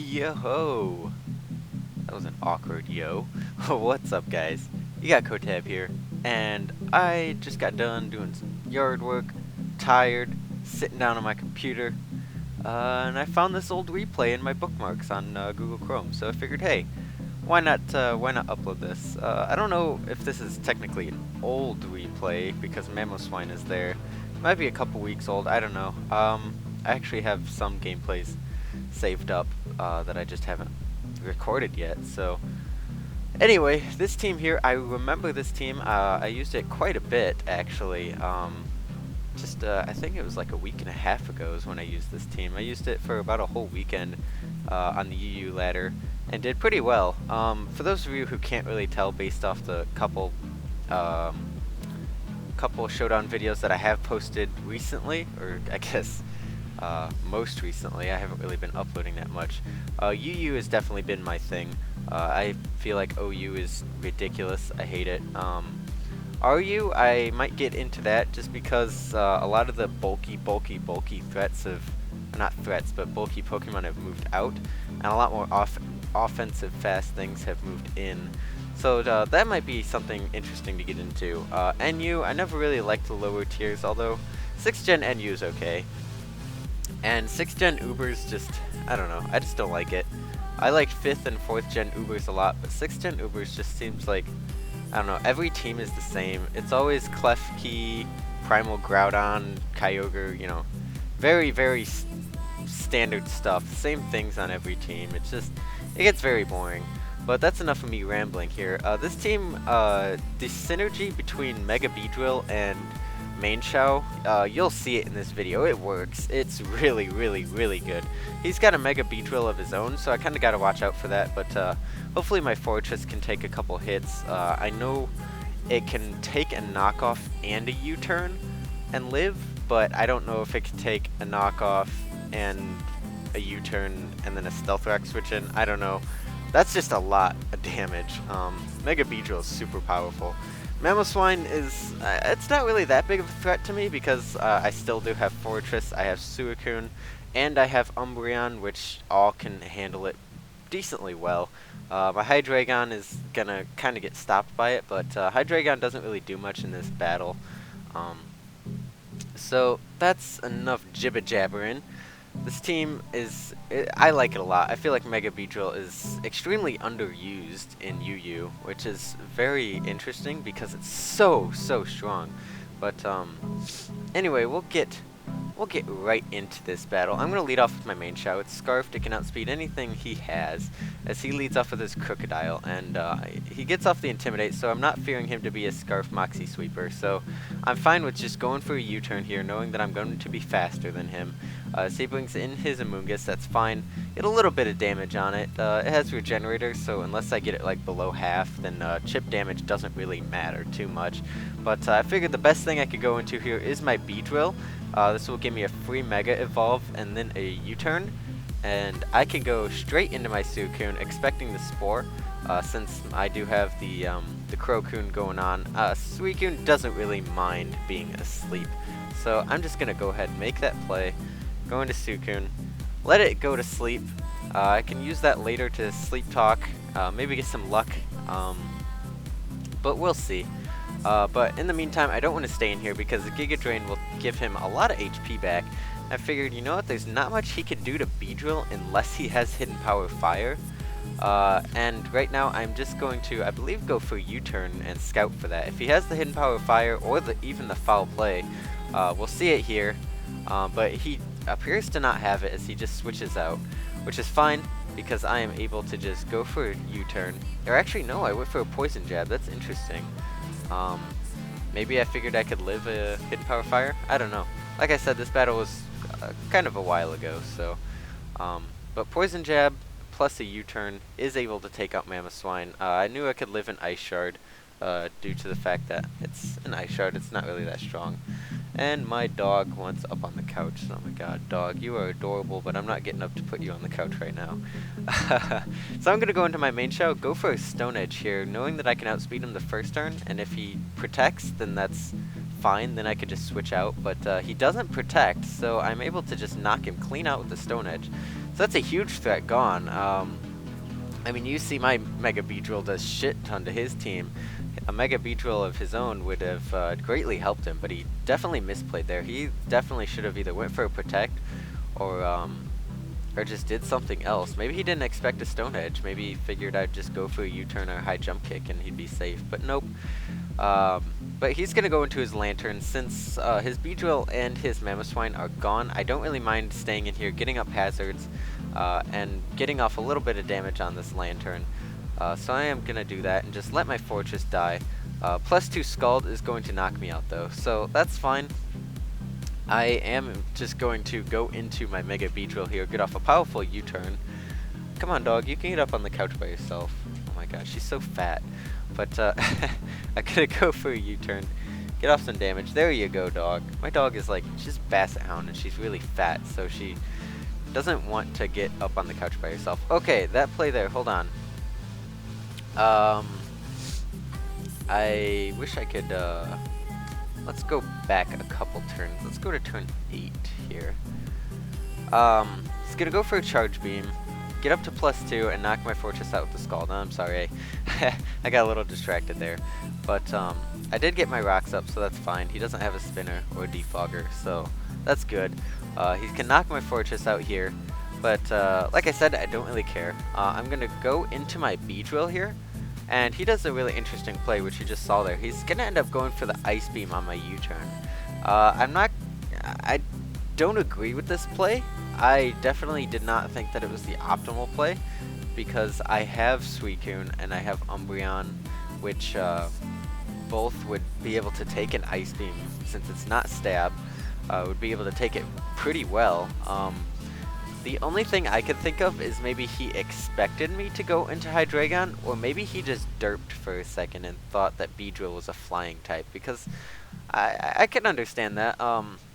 Yo! That was an awkward yo. What's up, guys? You got Kotab here, and I just got done doing some yard work, tired, sitting down on my computer, and I found this old replay in my bookmarks on Google Chrome. So I figured, hey, why not upload this? I don't know if this is technically an old replay because Mamoswine is there. It might be a couple weeks old. I don't know. I actually have some gameplays saved up that I just haven't recorded yet. So anyway, this team here, I remember this team. I used it quite a bit actually. I think it was like a week and a half ago is when I used this team. I used it for about a whole weekend on the UU ladder and did pretty well. For those of you who can't really tell based off the couple Showdown videos that I have posted recently, or I guess most recently, I haven't really been uploading that much. UU has definitely been my thing. I feel like OU is ridiculous. I hate it. RU, I might get into that just because a lot of the bulky threats have, not threats, but bulky Pokemon have moved out, and a lot more offensive fast things have moved in. So that might be something interesting to get into. NU, I never really liked the lower tiers, although 6th Gen NU is okay. And 6th Gen Ubers just, I don't know, I just don't like it. I like 5th and 4th Gen Ubers a lot, but 6th Gen Ubers just seems like, I don't know, every team is the same. It's always Klefki, Primal Groudon, Kyogre, you know, very standard stuff. Same things on every team. It's just, it gets very boring. But that's enough of me rambling here. This team, the synergy between Mega Beedrill and Mainshao, you'll see it in this video. It works. It's really good. He's got a Mega Beedrill of his own, so I kind of got to watch out for that. But hopefully my Fortress can take a couple hits. I know it can take a knockoff and a U-turn and live, but I don't know if it can take a knockoff and a U-turn and then a Stealth Rock switch in. I don't know. That's just a lot of damage. Mega Beedrill is super powerful. Mamoswine is, it's not really that big of a threat to me because I still do have Fortress, I have Suicune, and I have Umbreon, which all can handle it decently well. My Hydreigon is gonna kind of get stopped by it, but Hydreigon doesn't really do much in this battle. So that's enough jibber-jabbering. This team is, I like it a lot. I feel like Mega Beedrill is extremely underused in UU, which is very interesting because it's so strong. But anyway, we'll get right into this battle. I'm gonna lead off with my main Shao. It's Scarfed. It can outspeed anything he has, as he leads off with his Crocodile, and he gets off the Intimidate, so I'm not fearing him to be a Scarf Moxie Sweeper. So I'm fine with just going for a U-turn here, knowing that I'm going to be faster than him. As he brings in his Amoonguss, that's fine. Get a little bit of damage on it. It has Regenerator, so unless I get it like below half, then chip damage doesn't really matter too much. But I figured the best thing I could go into here is my Beedrill. This will give me a free Mega Evolve and then a U-turn, and I can go straight into my Suicune, expecting the Spore, since I do have the Crocoon going on. Suicune doesn't really mind being asleep, so I'm just gonna go ahead and make that play, go into Suicune, let it go to sleep. I can use that later to sleep talk, maybe get some luck, but we'll see. But in the meantime, I don't want to stay in here because the Giga Drain will give him a lot of HP back. I figured, you know what, there's not much he can do to Beedrill unless he has Hidden Power Fire. And right now I'm just going to, I believe, go for U-turn and scout for that. If he has the Hidden Power Fire or even the Foul Play, we'll see it here. But he appears to not have it as he just switches out, which is fine because I am able to just go for a U-turn. Or actually, no, I went for a Poison Jab. That's interesting. Maybe I figured I could live a Hidden Power Fire? I don't know. Like I said, this battle was kind of a while ago, so... but Poison Jab plus a U-turn is able to take out Mamoswine. I knew I could live an Ice Shard due to the fact that it's an Ice Shard. It's not really that strong. And my dog wants up on the couch. Oh my god, dog, you are adorable, but I'm not getting up to put you on the couch right now. So I'm going to go into my main Shao, go for a Stone Edge here, knowing that I can outspeed him the first turn, and if he protects, then that's fine, then I could just switch out, but he doesn't protect, so I'm able to just knock him clean out with the Stone Edge. that's a huge threat gone. I mean, you see my Mega Beedrill does shit ton to his team. A Mega Beedrill of his own would have greatly helped him, but he definitely misplayed there. He definitely should have either went for a Protect or just did something else. Maybe he didn't expect a Stone Edge. Maybe he figured I'd just go for a U-turn or a high jump kick and he'd be safe, but nope. But he's going to go into his Lantern. Since his Beedrill and his Mamoswine are gone, I don't really mind staying in here, getting up hazards, and getting off a little bit of damage on this Lantern. So I am going to do that and just let my Fortress die. +2 Scald is going to knock me out though, so that's fine. I am just going to go into my Mega Beedrill here, get off a powerful U-turn. Come on, dog, you can get up on the couch by yourself. Oh my gosh, she's so fat. But I'm gonna go for a U-turn, get off some damage. There you go, dog. My dog is like, she's Basset Hound and she's really fat, so she doesn't want to get up on the couch by herself. Okay, that play there, hold on. I wish I could, let's go back a couple turns. Let's go to turn 8 here. It's gonna go for a Charge Beam, get up to +2, and knock my Fortress out with the Scald. No, I'm sorry, I got a little distracted there. But I did get my rocks up, so that's fine. He doesn't have a Spinner or a Defogger, so that's good. He can knock my Fortress out here, but like I said, I don't really care. I'm gonna go into my Beedrill here. And he does a really interesting play, which you just saw there. He's gonna end up going for the Ice Beam on my U-turn. I don't agree with this play. I definitely did not think that it was the optimal play, because I have Suicune and I have Umbreon, which both would be able to take an Ice Beam, since it's not Stab, would be able to take it pretty well. The only thing I could think of is maybe he expected me to go into Hydreigon, or maybe he just derped for a second and thought that Beedrill was a flying type, because I can understand that.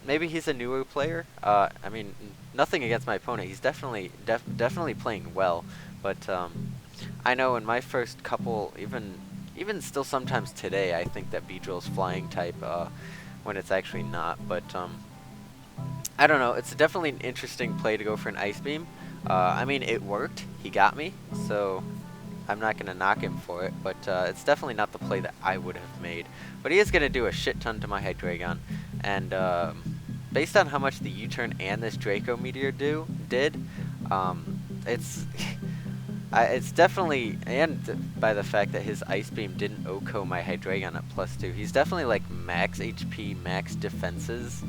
Maybe he's a newer player. I mean, nothing against my opponent. He's definitely playing well, but I know in my first couple, even still sometimes today, I think that Beedrill's flying type when it's actually not, but I don't know, it's definitely an interesting play to go for an Ice Beam. I mean, it worked. He got me, so I'm not going to knock him for it, but it's definitely not the play that I would have made. But he is going to do a shit ton to my Hydreigon, and based on how much the U-turn and this Draco Meteor did, it's definitely, and by the fact that his Ice Beam didn't OHKO my Hydreigon at +2, he's definitely like max HP, max defenses.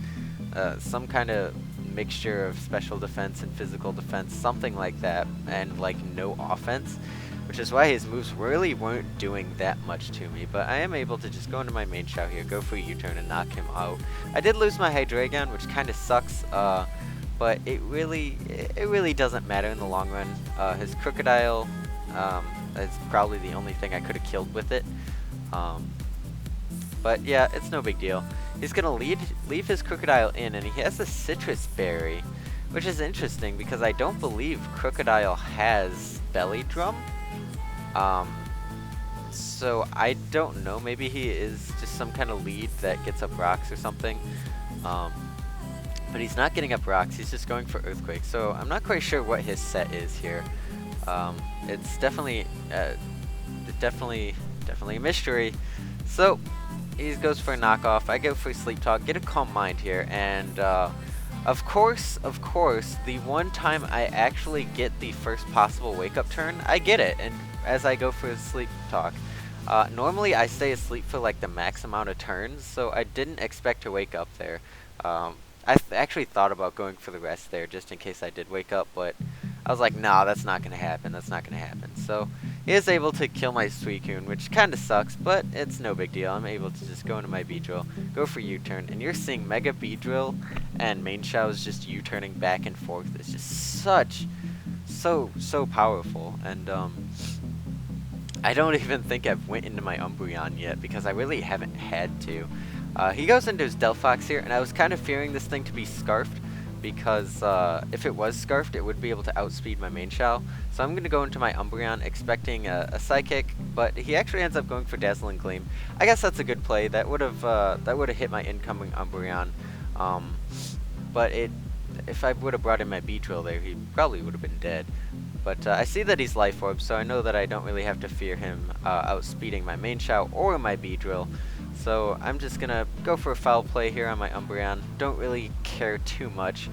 Some kind of mixture of special defense and physical defense, something like that, and like no offense, which is why his moves really weren't doing that much to me. But I am able to just go into my main shout here, go for a U-turn, and knock him out. I did lose my Hydreigon, which kind of sucks, but it really doesn't matter in the long run. His Crocodile is probably the only thing I could have killed with it. But yeah, it's no big deal. He's gonna leave his Crocodile in, and he has a Citrus Berry, which is interesting because I don't believe Crocodile has Belly Drum. So I don't know. Maybe he is just some kind of lead that gets up rocks or something. But he's not getting up rocks. He's just going for Earthquake. So I'm not quite sure what his set is here. It's definitely a mystery. So he goes for a knockoff. I go for Sleep Talk, get a Calm Mind here, and of course, the one time I actually get the first possible wake up turn, I get it, and as I go for a Sleep Talk. Normally I stay asleep for like the max amount of turns, so I didn't expect to wake up there. I actually thought about going for the rest there just in case I did wake up, but I was like, nah, that's not gonna happen, So he is able to kill my Suicune, which kinda sucks, but it's no big deal. I'm able to just go into my Beedrill, go for U-turn, and you're seeing Mega Beedrill and Main Show's just U-turning back and forth. It's just so powerful, and I don't even think I've went into my Umbreon yet because I really haven't had to. He goes into his Delphox here, and I was kind of fearing this thing to be Scarfed, because if it was Scarfed, it would be able to outspeed my main Shao. So I'm going to go into my Umbreon expecting a Psychic, but he actually ends up going for Dazzling Gleam. I guess that's a good play. That would have hit my incoming Umbreon, but if I would have brought in my Beedrill there, he probably would have been dead. But I see that he's Life Orb, so I know that I don't really have to fear him outspeeding my main Shao or my Beedrill. So I'm just gonna go for a foul play here on my Umbreon. Don't really care too much.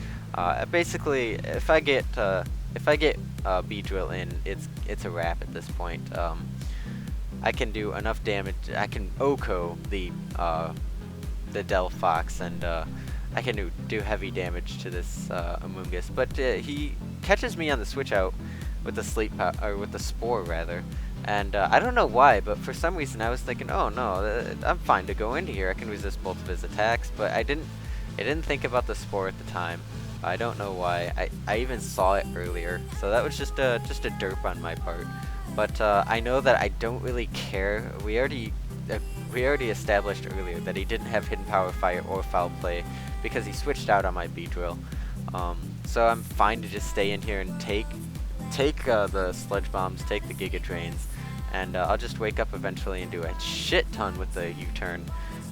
Basically, if I get Beedrill in, it's a wrap at this point. I can do enough damage. I can OHKO the Delphox, and I can do heavy damage to this Amoonguss. But he catches me on the switch out with the or with the Spore rather. And I don't know why, but for some reason I was thinking, oh no, I'm fine to go into here. I can resist both of his attacks, but I didn't think about the Spore at the time. I don't know why. I even saw it earlier, so that was just a derp on my part. But I know that I don't really care. We already established earlier that he didn't have Hidden Power Fire or Foul Play because he switched out on my Beedrill. So I'm fine to just stay in here and take the Sludge Bombs, take the Giga Drains, and I'll just wake up eventually and do a shit ton with the U-turn.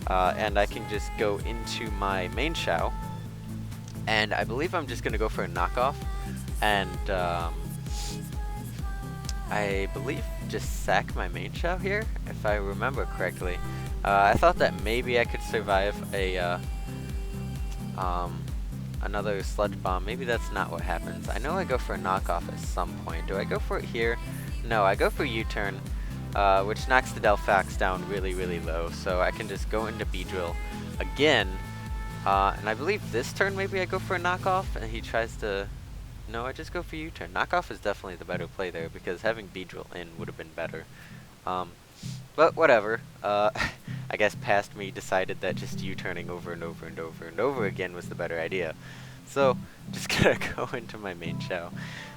And I can just go into my main Shao, and I believe I'm just gonna go for a knockoff, and I believe just sack my main Shao here, if I remember correctly. I thought that maybe I could survive a another Sludge Bomb. Maybe that's not what happens. I know I go for a knockoff at some point. Do I go for it here? No, I go for U-turn, which knocks the Delphox down really, really low. So I can just go into Beedrill again. And I believe this turn maybe I go for a knockoff, and he tries to... No, I just go for U-turn. Knockoff is definitely the better play there, because having Beedrill in would have been better. But whatever. I guess past me decided that just U-turning over and over and over and over again was the better idea. So, just gonna go into my main Shao.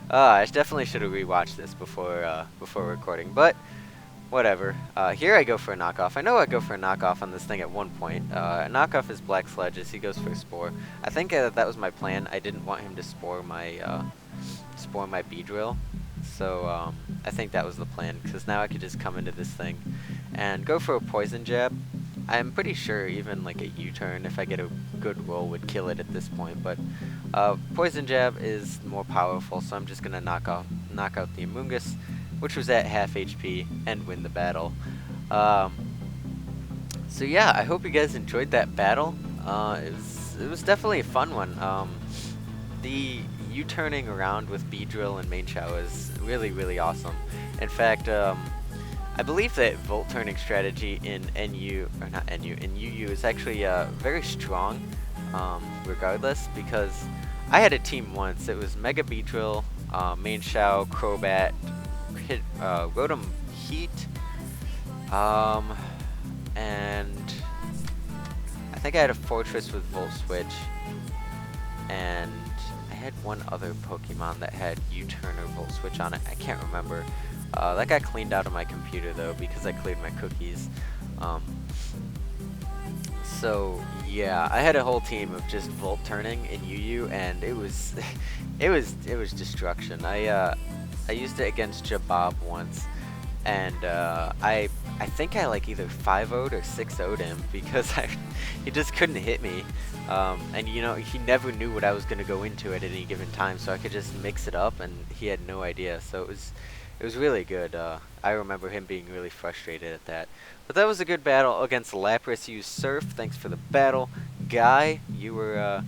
I definitely should have rewatched this before recording, but whatever. Here I go for a knockoff. I know I go for a knockoff on this thing at one point. A knockoff is Black Sledges. He goes for a Spore. I think that was my plan. I didn't want him to Spore my Beedrill. So I think that was the plan, because now I could just come into this thing and go for a Poison Jab. I'm pretty sure even like a U-turn, if I get a good roll, would kill it at this point. But Poison Jab is more powerful, so I'm just gonna knock out the Amoonguss, which was at half HP, and win the battle. So yeah, I hope you guys enjoyed that battle. It was definitely a fun one. The U-turning around with Beedrill and main Shao is really, really awesome. In fact, I believe that Volt turning strategy in NU, or not NU, in UU is actually very strong, regardless, because I had a team once. It was Mega Beedrill, main Shao, Crobat, Rotom Heat, and I think I had a Fortress with Volt Switch, and I had one other Pokemon that had U-turn or Volt Switch on it. I can't remember. That got cleaned out of my computer though, because I cleared my cookies. So yeah, I had a whole team of just Volt turning in UU, and it was it was destruction. I used it against Jabab once, and I think I like either 5-0'd or 6-0'd him, because he just couldn't hit me. And you know, he never knew what I was gonna go into at any given time, so I could just mix it up, and he had no idea. So it was really good. I remember him being really frustrated at that. But that was a good battle against LaprasUseSurf. Thanks for the battle, Guy. You were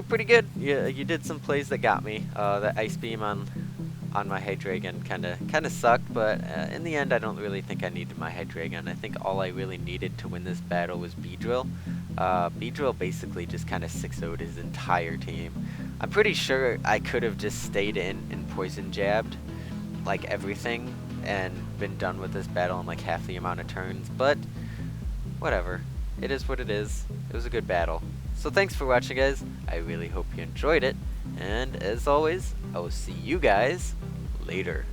pretty good. You did some plays that got me. That Ice Beam on my Hydreigon kind of sucked, but in the end, I don't really think I needed my Hydreigon. I think all I really needed to win this battle was Beedrill. Beedrill basically just kind of 6-0'd his entire team. I'm pretty sure I could have just stayed in and Poison Jabbed like everything and been done with this battle in like half the amount of turns, but whatever. It is what it is. It was a good battle. So thanks for watching, guys. I really hope you enjoyed it, and as always, I will see you guys later.